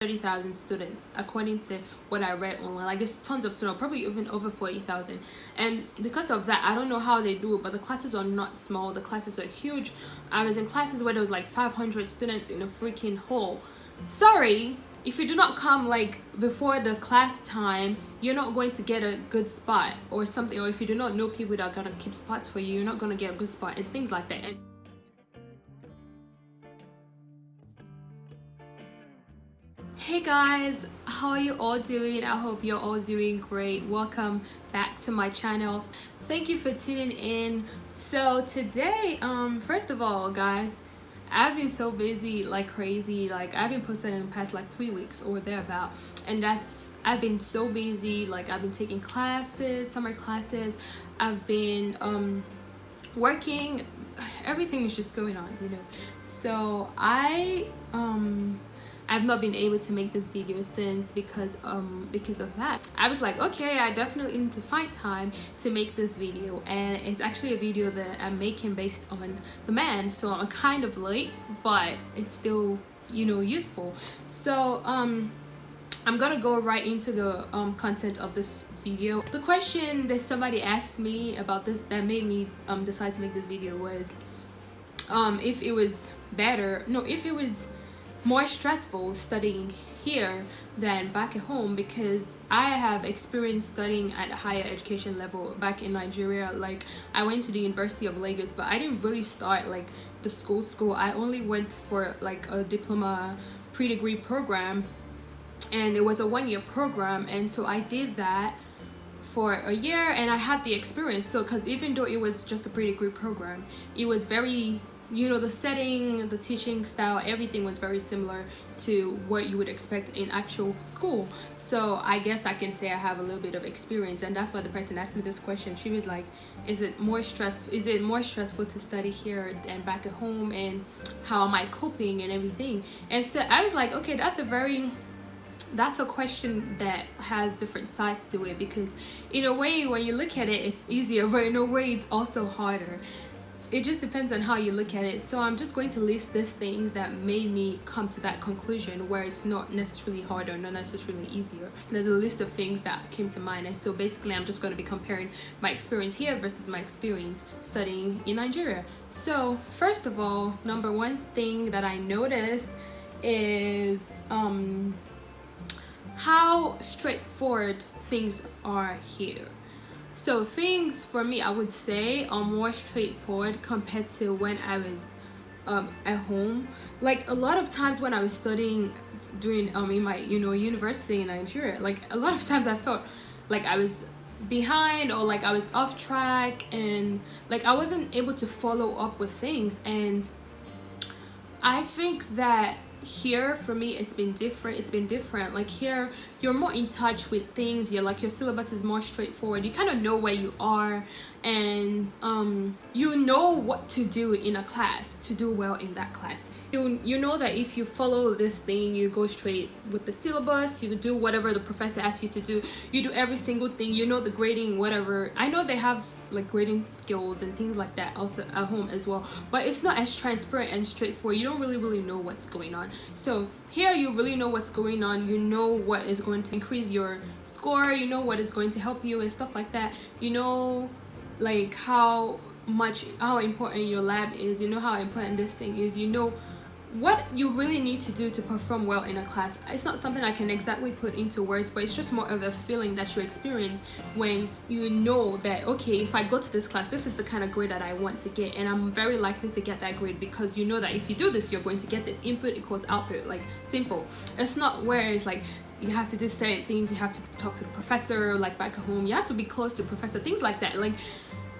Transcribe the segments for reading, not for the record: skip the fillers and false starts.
30,000 students according to what I read online. Like, there's tons of students, probably even over 40,000, and because of that, I don't know how they do it, but the classes are not small, the classes are huge. I was in classes where there was like 500 students in a freaking hall. Sorry, if you do not come like before the class time, you're not going to get a good spot or something, or if you do not know people that are gonna keep spots for you, you're not gonna get a good spot and things like that. And hey guys, how are you all doing? I hope you're all doing great. Welcome back to my channel. Thank you for tuning in. So today, first of all, guys, I've been so busy like crazy. Like, I've been posting in the past like 3 weeks or thereabout, and I've been so busy. Like, I've been taking classes, summer classes, I've been working, everything is just going on, you know. So I've not been able to make this video since because of that. I was like, okay, I definitely need to find time to make this video, and it's actually a video that I'm making based on the man, so I'm kind of late, but it's still, you know, useful. So I'm gonna go right into the content of this video. The question that somebody asked me about this that made me decide to make this video was if it was more stressful studying here than back at home, because I have experience studying at a higher education level back in Nigeria. Like, I went to the University of Lagos, but I didn't really start like the school. I only went for like a diploma pre-degree program, and it was a 1-year program, and so I did that for a year and I had the experience. So because even though it was just a pre-degree program, it was very, you know, the setting, the teaching style, everything was very similar to what you would expect in actual school. So I guess I can say I have a little bit of experience, and that's why the person asked me this question. She was like, is it more stressful to study here than back at home, and how am I coping and everything? And so I was like, okay, that's a question that has different sides to it, because in a way, when you look at it, it's easier, but in a way it's also harder. It just depends on how you look at it. So I'm just going to list these things that made me come to that conclusion, where it's not necessarily harder, not necessarily easier. There's a list of things that came to mind, and so basically I'm just going to be comparing my experience here versus my experience studying in Nigeria. So first of all, number one thing that I noticed is how straightforward things are here. So things for me, I would say, are more straightforward compared to when I was at home. Like, a lot of times when I was studying during in my, you know, university in Nigeria, like a lot of times I felt like I was behind, or like I was off track, and like I wasn't able to follow up with things. And I think that here for me it's been different. Like, here you're more in touch with things. You're like, your syllabus is more straightforward. You kind of know where you are, and you know what to do in a class to do well in that class. You know that if you follow this thing, you go straight with the syllabus, you do whatever the professor asks you to do, you do every single thing, you know the grading, whatever. I know they have like grading skills and things like that also at home as well, but it's not as transparent and straightforward. You don't really know what's going on. So here you really know what's going on. You know what is going to increase your score, you know what is going to help you and stuff like that. You know, like how important your lab is, you know how important this thing is, you know what you really need to do to perform well in a class. It's not something I can exactly put into words, but it's just more of a feeling that you experience when you know that, okay, if I go to this class, this is the kind of grade that I want to get, and I'm very likely to get that grade, because you know that if you do this, you're going to get this. Input equals output. Like, simple. It's not where it's like you have to do certain things, you have to talk to the professor. Like back at home, you have to be close to the professor, things like that. Like,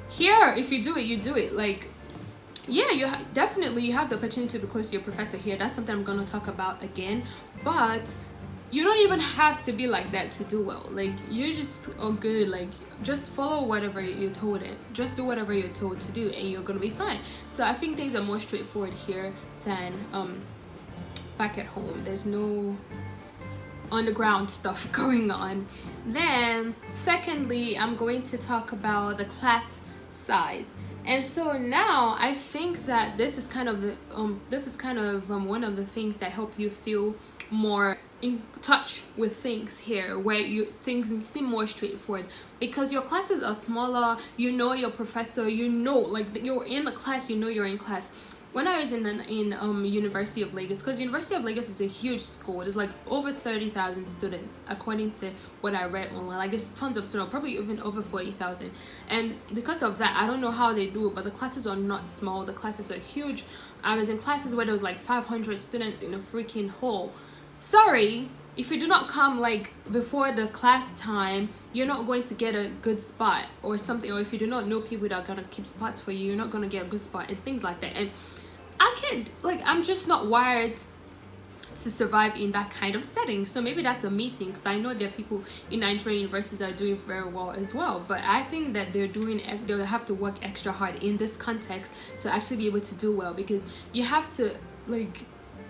here, if you do it, you do it. Like, yeah, you have the opportunity to be close to your professor here. That's something I'm going to talk about again, but you don't even have to be like that to do well. Like, you just are good. Like, just follow whatever you're told, and just do whatever you're told to do, and you're going to be fine. So I think things are more straightforward here than back at home. There's no underground stuff going on. Then secondly, I'm going to talk about the class size. And so now I think that this is kind of one of the things that help you feel more in touch with things here, where things seem more straightforward because your classes are smaller. You know your professor, you know, like you're in the class, you know you're in class. When I was in University of Lagos, because University of Lagos is a huge school, there's like over 30,000 students according to what I read online. Like there's tons of students, probably even over 40,000, and because of that, I don't know how they do it, but the classes are not small, the classes are huge. I was in classes where there was like 500 students in a freaking hall. Sorry, if you do not come like before the class time, you're not going to get a good spot or something. Or if you do not know people that are gonna keep spots for you, you're not gonna get a good spot and things like that. And I can't, like, I'm just not wired to survive in that kind of setting. So maybe that's a me thing, because I know there are people in Nigerian universities that are doing very well as well, but I think that they'll have to work extra hard in this context to actually be able to do well, because you have to like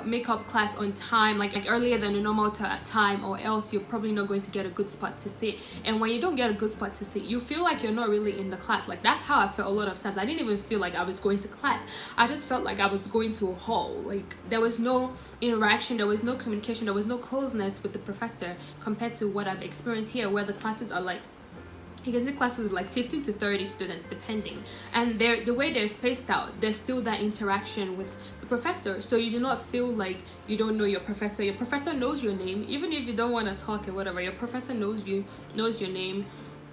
make up class on time, like earlier than the normal time, or else you're probably not going to get a good spot to sit. And when you don't get a good spot to sit, you feel like you're not really in the class. Like that's how I felt a lot of times. I didn't even feel like I was going to class. I just felt like I was going to a hall. Like there was no interaction, there was no communication, there was no closeness with the professor compared to what I've experienced here, where the classes are like, you can take classes with like 15 to 30 students depending, and the way they're spaced out, there's still that interaction with the professor, so you do not feel like you don't know your professor. Your professor knows your name, even if you don't want to talk or whatever. Your professor knows you, knows your name,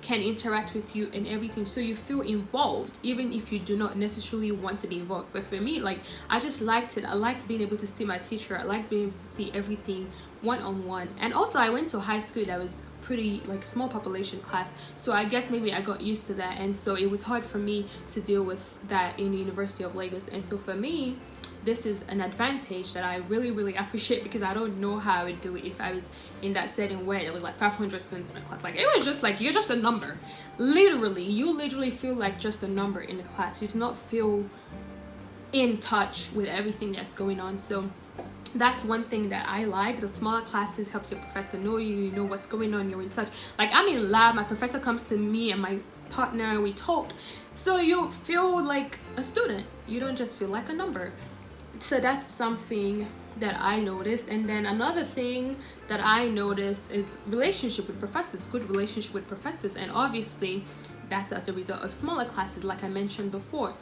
can interact with you and everything, so you feel involved even if you do not necessarily want to be involved. But for me, like, I just liked it. I liked being able to see my teacher. I liked being able to see everything one-on-one. And also I went to a high school that was pretty like small population class, so I guess maybe I got used to that, and so it was hard for me to deal with that in the University of Lagos. And so for me, this is an advantage that I really appreciate, because I don't know how I would do it if I was in that setting where there was like 500 students in a class. Like it was just like you're just a number. You literally feel like just a number in the class. You do not feel in touch with everything that's going on. So that's one thing that I like. The smaller classes helps your professor know you, you know what's going on, you're in touch. Like I'm in lab, my professor comes to me and my partner and we talk, so you feel like a student, you don't just feel like a number. So that's something that I noticed. And then another thing that I noticed is relationship with professors, good relationship with professors, and obviously that's as a result of smaller classes, like I mentioned before.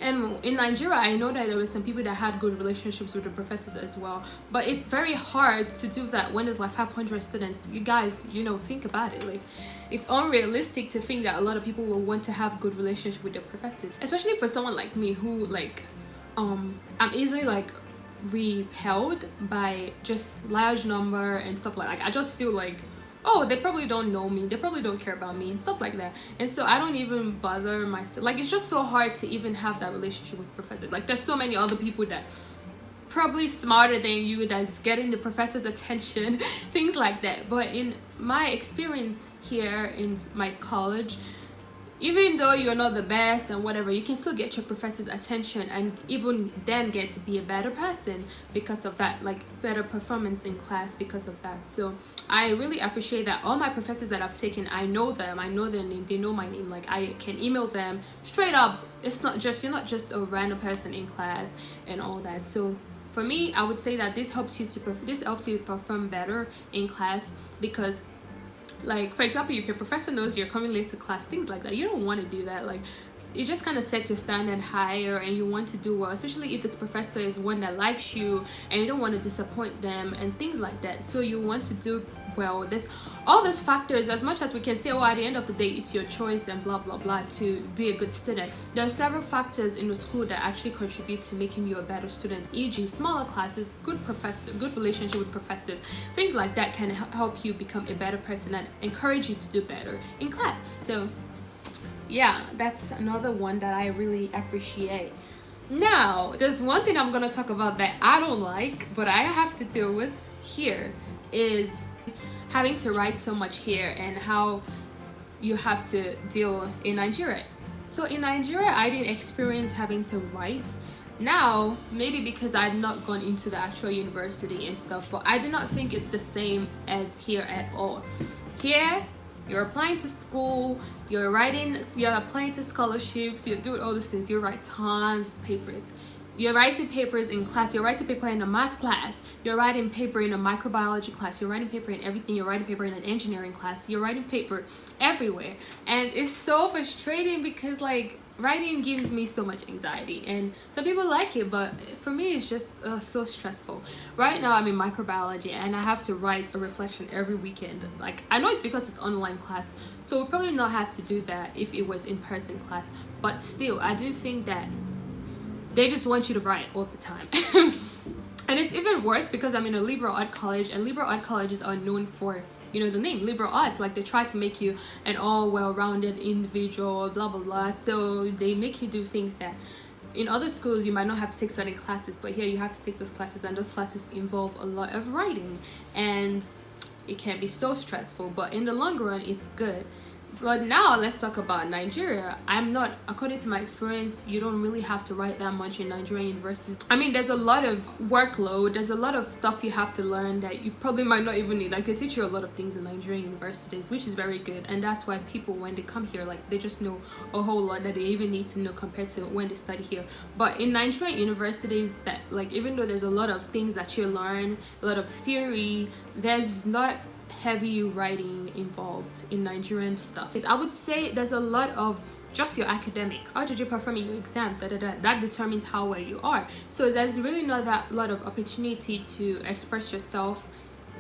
And in Nigeria, I know that there were some people that had good relationships with the professors as well, but it's very hard to do that when there's like 500 students. You guys, you know, think about it. Like, it's unrealistic to think that a lot of people will want to have good relationship with their professors, especially for someone like me who like I'm easily like repelled by just large number and stuff like I just feel like, oh, they probably don't know me, they probably don't care about me and stuff like that. And so I don't even bother myself. Like, it's just so hard to even have that relationship with professors. Like, there's so many other people that probably smarter than you that's getting the professor's attention, things like that. But in my experience here in my college, even though you're not the best and whatever, you can still get your professor's attention, and even then get to be a better person because of that, like better performance in class because of that. So I really appreciate that. All my professors that I've taken, I know them, I know their name, they know my name. Like, I can email them straight up. It's not just, you're not just a random person in class and all that. So for me, I would say that this helps you perform better in class, because, like, for example, if your professor knows you're coming late to class, things like that, you don't want to do that. Like, it just kind of sets your standard higher, and you want to do well, especially if this professor is one that likes you and you don't want to disappoint them and things like that. So you want to do well. There's all these factors. As much as we can say, oh, at the end of the day, it's your choice and blah blah blah to be a good student, there are several factors in the school that actually contribute to making you a better student, e.g. smaller classes, good professor, good relationship with professors, things like that can help you become a better person and encourage you to do better in class. So yeah, that's another one that I really appreciate. Now, there's one thing I'm gonna talk about that I don't like, but I have to deal with here, is having to write so much here and how you have to deal in Nigeria. So in Nigeria, I didn't experience having to write. Now, maybe because I've not gone into the actual university and stuff, but I do not think it's the same as here at all. Here, you're applying to school, you're applying to scholarships, you're doing all these things, you write tons of papers. You're writing papers in class, you're writing paper in a math class, you're writing paper in a microbiology class, you're writing paper in everything, you're writing paper in an engineering class, you're writing paper everywhere. And it's so frustrating because like writing gives me so much anxiety, and some people like it, but for me it's just so stressful. Right now I'm in microbiology and I have to write a reflection every weekend. Like, I know it's because it's online class, so we'll probably not have to do that if it was in-person class, but still I do think that they just want you to write all the time. And it's even worse because I'm in a liberal art college, and liberal art colleges are known for, you know, the name liberal arts. Like, they try to make you an all well-rounded individual, blah blah blah. So they make you do things that in other schools you might not have to take certain classes, but here you have to take those classes, and those classes involve a lot of writing, and it can be so stressful, but in the long run it's good. But now let's talk about Nigeria. According to my experience, you don't really have to write that much in Nigerian universities. I mean, there's a lot of workload, there's a lot of stuff you have to learn that you probably might not even need. Like, they teach you a lot of things in Nigerian universities, which is very good, and that's why people, when they come here, like, they just know a whole lot that they even need to know compared to when they study here. But in Nigerian universities, that, like, even though there's a lot of things that you learn, a lot of theory, there's not heavy writing involved in Nigerian stuff. I would say there's a lot of just your academics. How did you perform in your exams? That determines how well you are. So there's really not that lot of opportunity to express yourself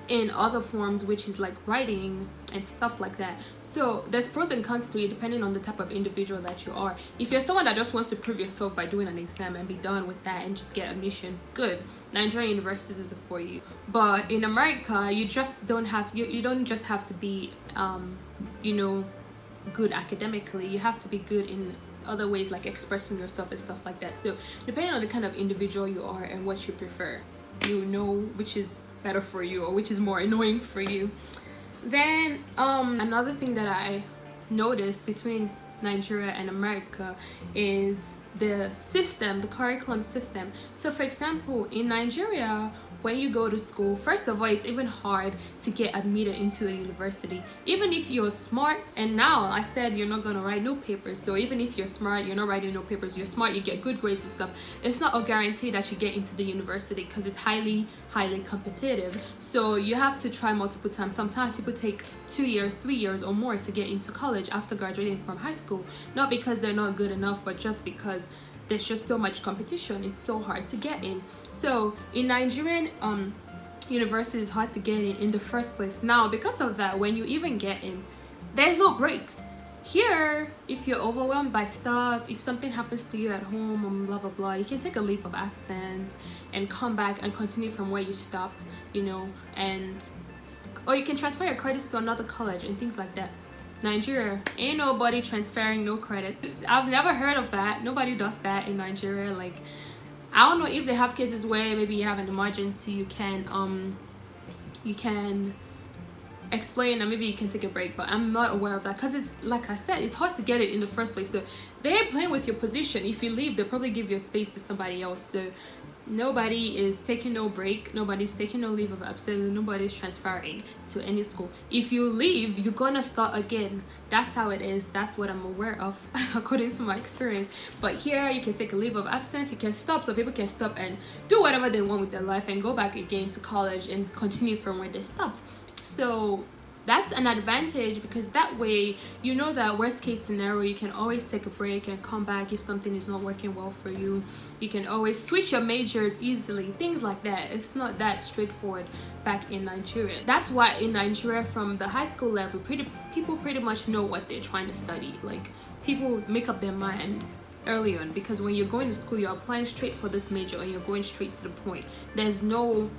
in other forms, which is like writing and stuff like that. So there's pros and cons to it depending on the type of individual that you are. If you're someone that just wants to prove yourself by doing an exam and be done with that and just get admission, good, Nigerian universities is for you. But in America, you just don't have you don't just have to be you know, good academically. You have to be good in other ways, like expressing yourself and stuff like that. So depending on the kind of individual you are and what you prefer, you know which is better for you or which is more annoying for you. Then another thing that I noticed between Nigeria and America is the system, the curriculum system. So for example, in Nigeria, when you go to school, first of all, it's even hard to get admitted into a university. Even if you're smart, and now I said you're not going to write no papers, so even if you're smart, you're not writing no papers, you're smart, you get good grades and stuff, it's not a guarantee that you get into the university because it's highly competitive. So you have to try multiple times. Sometimes people take 2 years, 3 years or more to get into college after graduating from high school, not because they're not good enough, but just because there's just so much competition. It's so hard to get in. So in Nigerian university, it's hard to get in the first place. Now, because of that, when you even get in, there's no breaks. Here, if you're overwhelmed by stuff, if something happens to you at home and blah blah blah, you can take a leave of absence and come back and continue from where you stopped, you know, and or you can transfer your credits to another college and things like that. Nigeria, ain't nobody transferring no credit. I've never heard of that. Nobody does that in Nigeria. Like, I don't know if they have cases where maybe you have an emergency, you can explain and maybe you can take a break, but I'm not aware of that because it's, like I said, it's hard to get it in the first place. So they're playing with your position. If you leave, they'll probably give your space to somebody else. So nobody is taking no break, nobody's taking no leave of absence, nobody's transferring to any school. If you leave, you're gonna start again. That's how it is. That's what I'm aware of according to my experience. But here you can take a leave of absence, you can stop, so people can stop and do whatever they want with their life and go back again to college and continue from where they stopped. So that's an advantage because that way you know that worst case scenario, you can always take a break and come back if something is not working well for you. You can always switch your majors easily, things like that. It's not that straightforward back in Nigeria. That's why in Nigeria, from the high school level, people pretty much know what they're trying to study. Like, people make up their mind early on, because when you're going to school, you're applying straight for this major and you're going straight to the point. There's no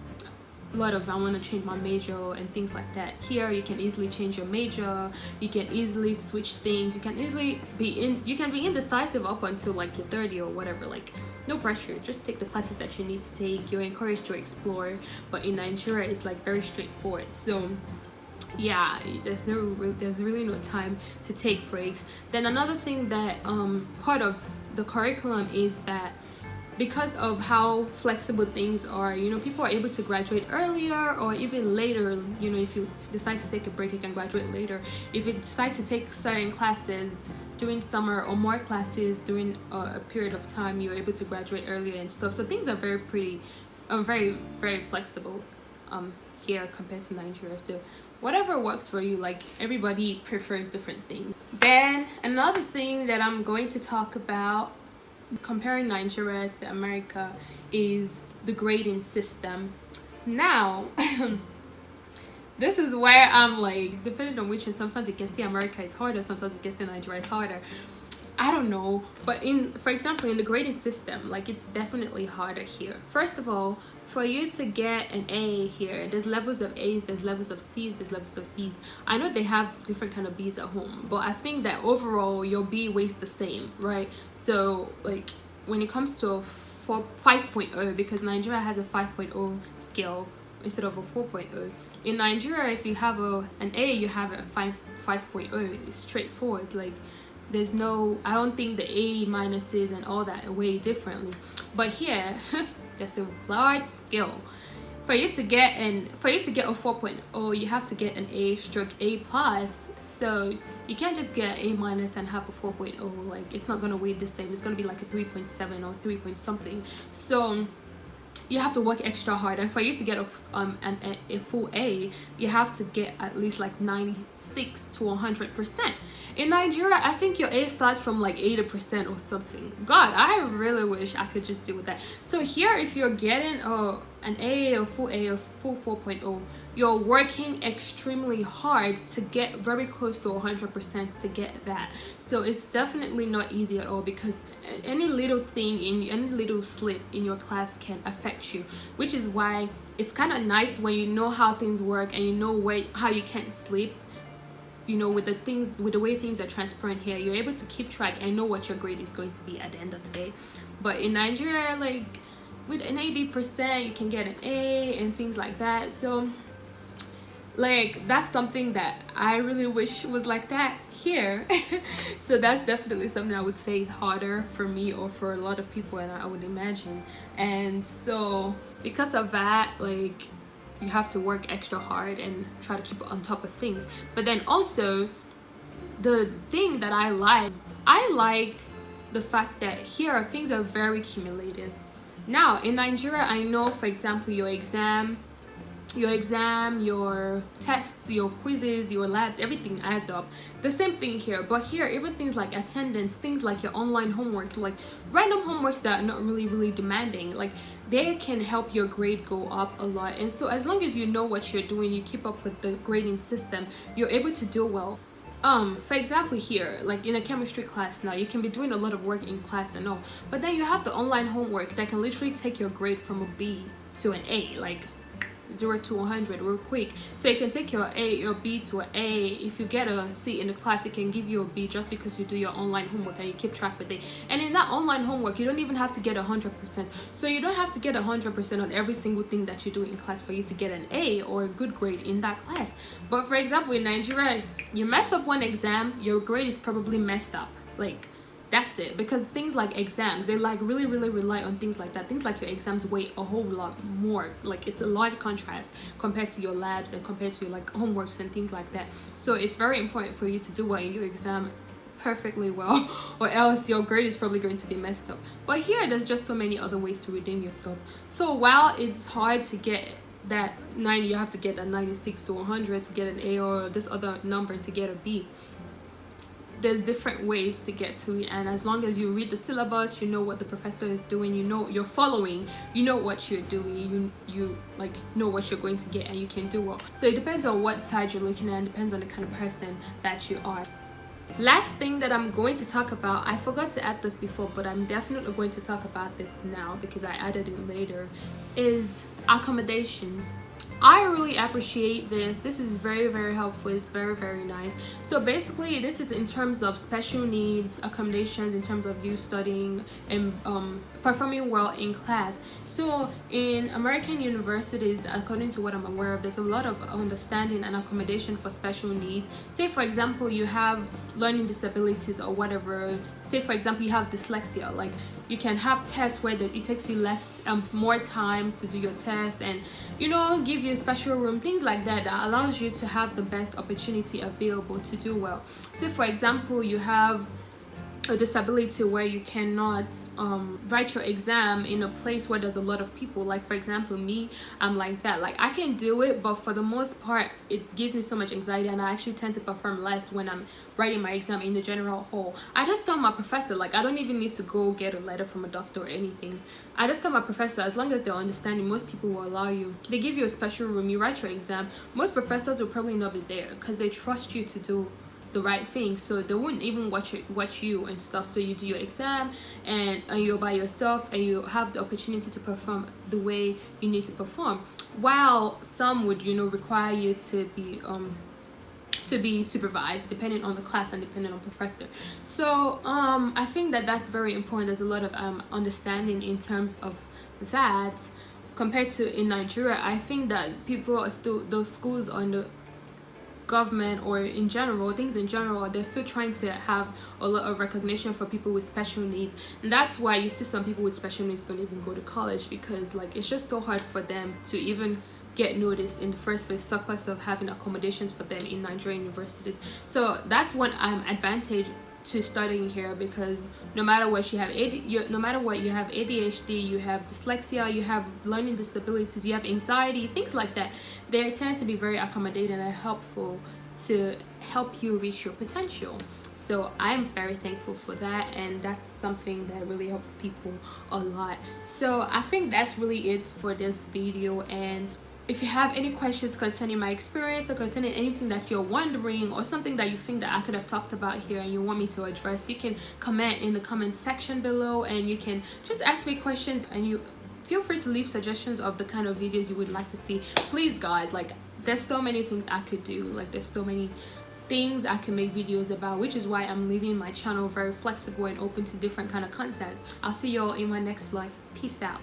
lot of I want to change my major and things like that. Here you can easily change your major, you can easily switch things, you can easily you can be indecisive up until like you're 30 or whatever. Like, no pressure, just take the classes that you need to take. You're encouraged to explore. But in Nigeria, it's like very straightforward. So yeah, there's really no time to take breaks. Then another thing that part of the curriculum is that because of how flexible things are, you know, people are able to graduate earlier or even later. You know, if you decide to take a break, you can graduate later. If you decide to take certain classes during summer or more classes during a period of time, you're able to graduate earlier and stuff. So things are very, very flexible here compared to Nigeria. So whatever works for you, like everybody prefers different things. Then another thing that I'm going to talk about comparing Nigeria to America is the grading system. Now this is where I'm like, depending on which, and sometimes you can see America is harder, sometimes you can see Nigeria is harder. I don't know, but for example, in the grading system, like it's definitely harder here. First of all, for you to get an A here, there's levels of A's, there's levels of C's, there's levels of B's. I know they have different kind of B's at home, but I think that overall your B weighs the same, right? So like when it comes to a 5.0, because Nigeria has a 5.0 scale instead of a 4.0. In Nigeria, if you have an A, you have a 5.0. It's straightforward. Like there's no, I don't think the A minuses and all that weigh differently. But here there's a large scale. For you to get a 4.0, you have to get an A/A plus. So you can't just get an A minus and have a 4.0. Like it's not gonna weigh the same. It's gonna be like a 3.7 or 3 point something. So you have to work extra hard, and for you to get a full A, you have to get at least like 96 to 100%. In Nigeria, I think your A starts from like 80% or something. God, I really wish I could just do with that. So here, if you're getting an A, a full 4.0, you're working extremely hard to get very close to 100% to get that. So it's definitely not easy at all, because any little thing any little slip in your class can affect you, which is why it's kind of nice when you know how things work and you know how you can't slip. You know, with the way things are transparent here, you're able to keep track and know what your grade is going to be at the end of the day. But in Nigeria, like with an 80%, you can get an A and things like that. So like that's something that I really wish was like that here. So that's definitely something I would say is harder for me or for a lot of people, and I would imagine. And so because of that, like you have to work extra hard and try to keep on top of things. But then also the thing that I like the fact that here things are very cumulative. Now in Nigeria, I know, for example, your exam, your tests, your quizzes, your labs, everything adds up. The same thing here, but here even things like attendance, things like your online homework, like random homeworks that are not really demanding, like they can help your grade go up a lot. And so as long as you know what you're doing, you keep up with the grading system, you're able to do well. For example, here, like in a chemistry class now, you can be doing a lot of work in class and all, but then you have the online homework that can literally take your grade from a B to an A, like 0 to 100 real quick. So you can take your B to an A. If you get a C in the class, it can give you a B just because you do your online homework and you keep track with it. And in that online homework, you don't even have to get 100%. So you don't have to get 100% on every single thing that you do in class for you to get an A or a good grade in that class. But for example, in Nigeria, you mess up one exam, your grade is probably messed up. Like that's it, because things like exams, they like really rely on things like that. Things like your exams weigh a whole lot more. Like it's a large contrast compared to your labs and compared to your like homeworks and things like that. So it's very important for you to do well in your exam perfectly well, or else your grade is probably going to be messed up. But here there's just so many other ways to redeem yourself. So while it's hard to get that 90, you have to get a 96 to 100 to get an A, or this other number to get a B. There's different ways to get to it, and as long as you read the syllabus, you know what the professor is doing, you know you're following, you know what you're doing, you like know what you're going to get, and you can do well. So it depends on what side you're looking at, and depends on the kind of person that you are. Last thing that I'm going to talk about, I forgot to add this before, but I'm definitely going to talk about this now because I added it later, is accommodations. I really appreciate this. This is very helpful. It's very nice. So basically this is in terms of special needs accommodations, in terms of you studying and performing well in class. So in American universities, according to what I'm aware of, there's a lot of understanding and accommodation for special needs. Say for example you have learning disabilities or whatever. Say for example you have dyslexia, like you can have tests where it takes you more time to do your test, and you know, give you a special room, things like that, that allows you to have the best opportunity available to do well. Say for example, you have a disability where you cannot write your exam in a place where there's a lot of people. Like for example, me, I'm like that. Like I can do it, but for the most part it gives me so much anxiety, and I actually tend to perform less when I'm writing my exam in the general hall. I just tell my professor, like I don't even need to go get a letter from a doctor or anything. I just tell my professor, as long as they're understanding, most people will allow you. They give you a special room, you write your exam. Most professors will probably not be there because they trust you to do the right thing, so they wouldn't even watch you and stuff. So you do your exam, and you're by yourself, and you have the opportunity to perform the way you need to perform, while some would, you know, require you to be supervised depending on the class and depending on professor. So I think that that's very important. There's a lot of understanding in terms of that compared to in Nigeria. I think that people are still, those schools on the government or in general, things in general, they're still trying to have a lot of recognition for people with special needs. And that's why you see some people with special needs don't even go to college, because like it's just so hard for them to even get noticed in the first place, talk less of having accommodations for them in Nigerian universities. So that's one advantage to studying here, because no matter what you have no matter what, you have ADHD, you have dyslexia, you have learning disabilities, you have anxiety, things like that. They tend to be very accommodating and helpful to help you reach your potential. So I'm very thankful for that, and that's something that really helps people a lot. So I think that's really it for this video. And if you have any questions concerning my experience or concerning anything that you're wondering, or something that you think that I could have talked about here and you want me to address, you can comment in the comment section below, and you can just ask me questions, and you feel free to leave suggestions of the kind of videos you would like to see. Please guys, like there's so many things I could do, like there's so many things I can make videos about, which is why I'm leaving my channel very flexible and open to different kind of content. I'll see you all in my next vlog. Peace out.